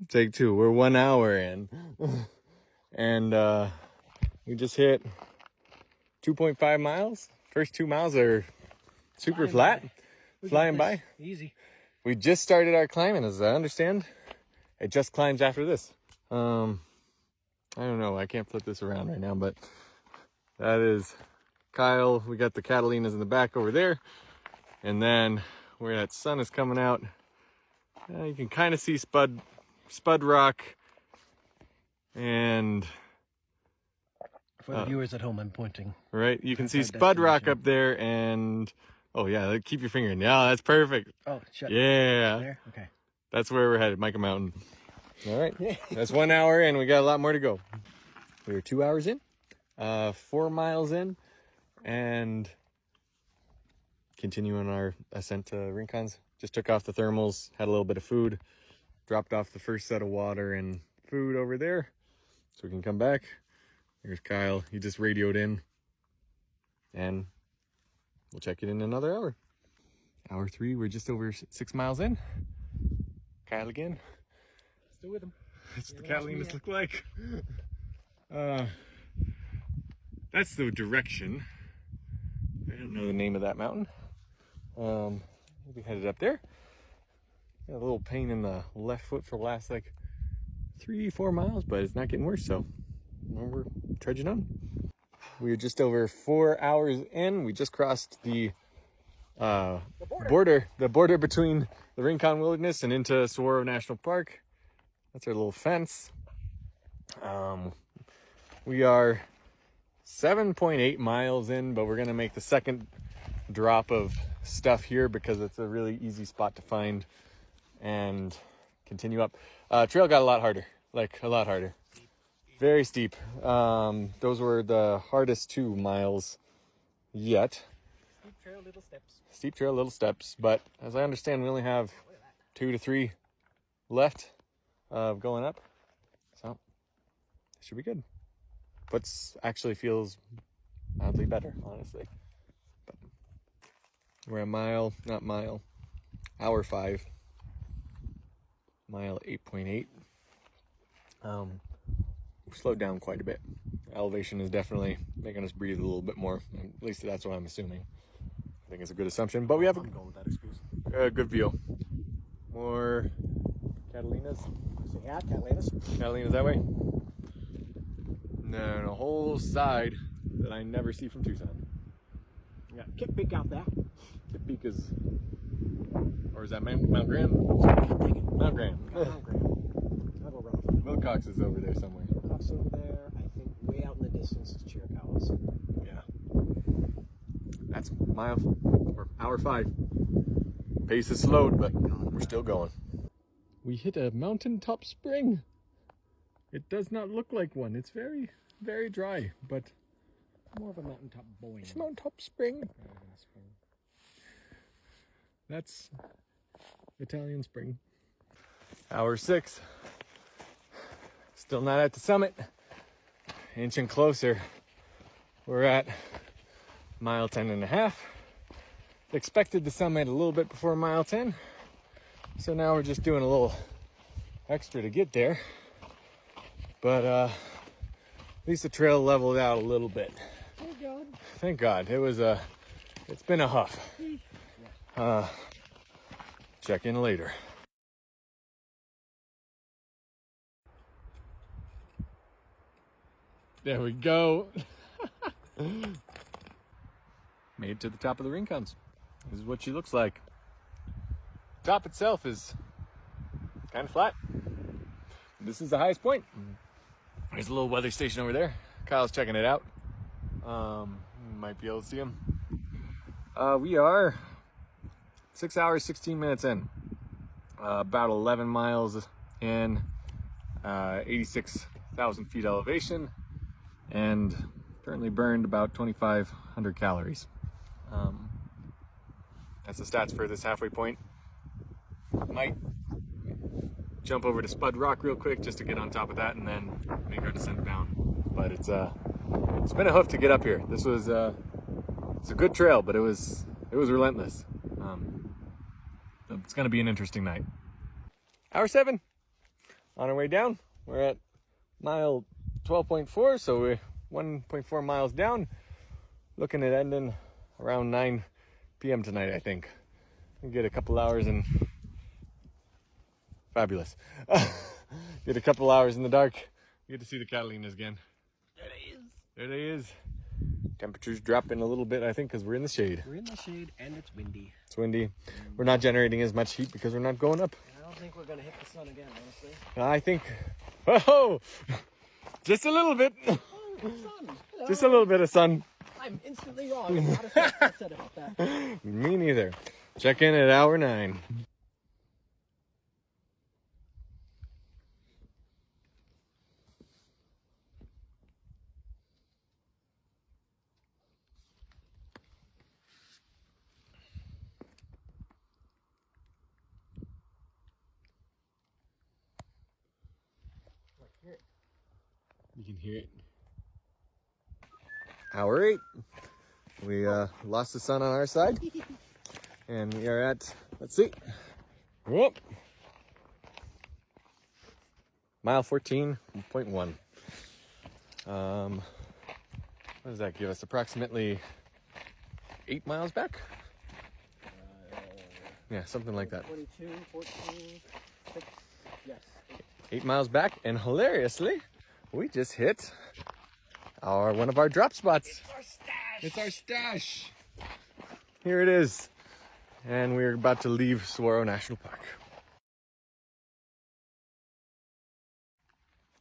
Take two. We're 1 hour in. And we just hit 2.5 miles. First 2 miles are super flat. Flying by. Easy. We just started our climbing, as I understand. It just climbs after this. I don't know. I can't flip this around right now, but that is Kyle. We got the Catalinas in the back over there. And then where that sun is coming out, you can kind of see Spud Rock. And for the viewers at home, I'm pointing. Right, you can see Spud Rock up there, and oh yeah, keep your finger in. Yeah, that's perfect. Oh, shut. Yeah. There? Okay. That's where we're headed, Mica Mountain. All right, that's 1 hour in. We got a lot more to go. We were 2 hours in, 4 miles in, and continuing our ascent to Rincons. Just took off the thermals, had a little bit of food, dropped off the first set of water and food over there, so we can come back. Here's Kyle. He just radioed in, and we'll check it in another hour. Hour 3. We're just over 6 miles in. Kyle again. Still with him. That's what the Catalinas look like. That's the direction. I don't know the name of that mountain. We'll be headed up there. Got a little pain in the left foot for the last like 3-4 miles, but it's not getting worse, so we're trudging on. We are just over 4 hours in. We just crossed the border between the Rincon Wilderness and into Saguaro National Park. That's our little fence. We are 7.8 miles in, but we're gonna make the second drop of stuff here because it's a really easy spot to find and continue up. Trail got a lot harder, like a lot harder. Very steep. Those were the hardest 2 miles yet. Steep trail, little steps. Steep trail, little steps. But as I understand, we only have 2 to 3 left of going up. So it should be good. Foot's actually feels mildly better, honestly. But we're a hour 5. Mile 8.8. We've slowed down quite a bit. Elevation is definitely making us breathe a little bit more. At least that's what I'm assuming. I think it's a good assumption, but we have a good view. More Catalinas. So yeah, Catalinas. Catalinas that way. And then a whole side that I never see from Tucson. Yeah, Kick Peak out there. Kick Peak is, or is that Mount Graham? Mount Graham. Mount Graham. That'll run off. Wilcox is over there somewhere. Wilcox over there. I think way out in the distance is Chiricahuas. Yeah. That's hour 5. Pace is slowed, but we're still going. We hit a mountaintop spring. It does not look like one. It's very, very dry, but more of a mountaintop boing. It's a mountaintop spring. That's Italian spring. Hour 6. Still not at the summit. Inching closer. We're at mile 10.5. Expected the summit a little bit before mile 10. So now we're just doing a little extra to get there. But at least the trail leveled out a little bit. Thank God. Thank God. It's been a huff. Check in later. There we go. Made it to the top of the Rincons. This is what she looks like. Top itself is kind of flat. This is the highest point. There's a little weather station over there. Kyle's checking it out. You might be able to see him. We are 6 hours, 16 minutes in. About 11 miles in, 86,000 feet elevation, and currently burned about 2,500 calories. That's the stats for this halfway point. Might jump over to Spud Rock real quick just to get on top of that and then make our descent down. But it's been a hoof to get up here. This was it's a good trail, but it was relentless. It's gonna be an interesting night. Hour 7. on our way down. We're at mile 12.4, so we're 1.4 miles down. Looking at ending around 9 p.m. tonight, I think. We get a couple hours and fabulous. Get a couple hours in the dark. Get to see the Catalinas again. There it is. There it is. Temperatures dropping a little bit, I think, because we're in the shade. We're in the shade and it's windy. It's windy. We're not generating as much heat because we're not going up. I don't think we're going to hit the sun again, honestly. I think, whoa, just a little bit. Oh, sun. Hello. Just a little bit of sun. I'm instantly wrong. I'm not a fact upset about that. Me neither. Check in at hour 9. You can hear it. Hour 8. We lost the sun on our side. And we are at, let's see. Whoop. Mile 14.1. What does that give us? Approximately 8 miles back? Yeah, something like that. 22, 14, 6, yes. 8 miles back, and hilariously, we just hit one of our drop spots. It's our stash. It's our stash. Here it is. And we're about to leave Saguaro National Park.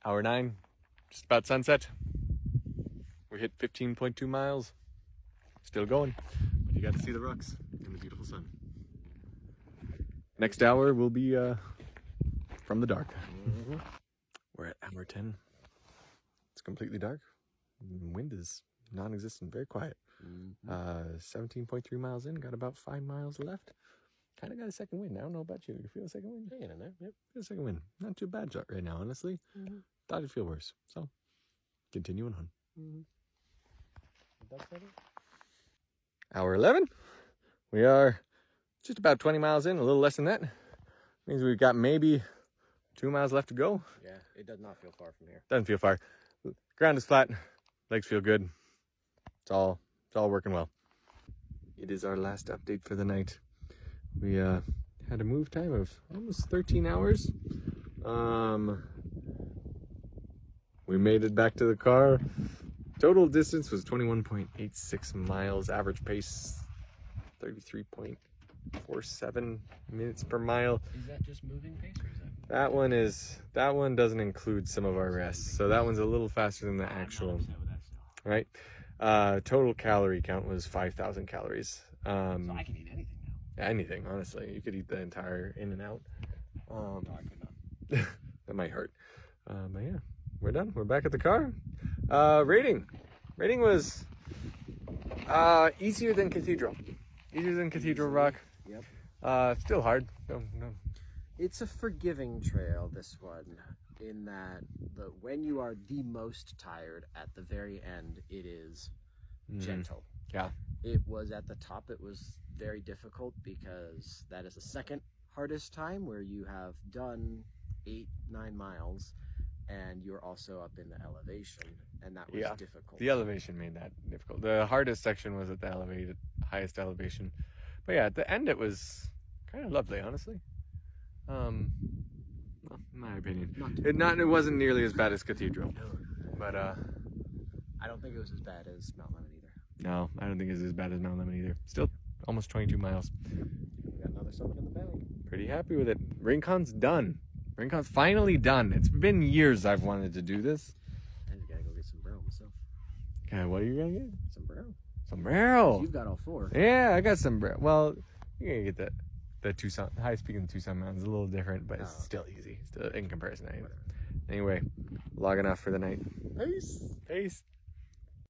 Hour 9, just about sunset. We hit 15.2 miles. Still going, but you got to see the rocks and the beautiful sun. Next hour will be from the dark. Mm-hmm. We're at hour 10. It's completely dark. Wind is non-existent, very quiet. 17.3 miles in, got about 5 miles left. Kind of got a second wind. I don't know about you. You feel a second wind? Hanging in there. Yep. Feel a second wind. Not too bad right now, honestly. Mm-hmm. Thought it'd feel worse. So, continuing on. Mm-hmm. Hour 11. We are just about 20 miles in, a little less than that. Means we've got maybe 2 miles left to go. Yeah, it does not feel far from here. Doesn't feel far. Ground is flat. Legs feel good. It's all working well. It is our last update for the night. We had a move time of almost 13 hours. We made it back to the car. Total distance was 21.86 miles. Average pace 33.47 minutes per mile. Is that just moving pace or is that? That one doesn't include some of our rests. So that one's a little faster than the actual, right? Total calorie count was 5,000 calories. So I can eat anything now. Anything, honestly. You could eat the entire in and out. No, I could not. That might hurt. But yeah, we're done. We're back at the car. Rating was easier than Cathedral. Easier than Cathedral Rock. Yep. Still hard. No. It's a forgiving trail, this one, in that when you are the most tired at the very end, it is gentle. Yeah. It was at the top, it was very difficult because that is the second hardest time where you have done 8-9 miles and you're also up in the elevation, and that was difficult. The elevation made that difficult. The hardest section was at the highest elevation. But yeah, at the end it was kind of lovely, honestly. Well, in my opinion, it wasn't nearly as bad as Cathedral, but I don't think it was as bad as Mount Lemon either. No, I don't think it's as bad as Mount Lemon either. Still almost 22 miles. We got another summit in the bag. Pretty happy with it. RainCon's done. RainCon's finally done. It's been years I've wanted to do this. And you gotta go get sombrero myself. Okay, what are you gonna get? Sombrero. Sombrero. You've got all 4. Yeah, I got sombrero. Well, you're gonna get the Tucson, highest peak in the Tucson Mountains, a little different, but it's still easy. Still in comparison. Anyway, logging off for the night. Peace. Peace.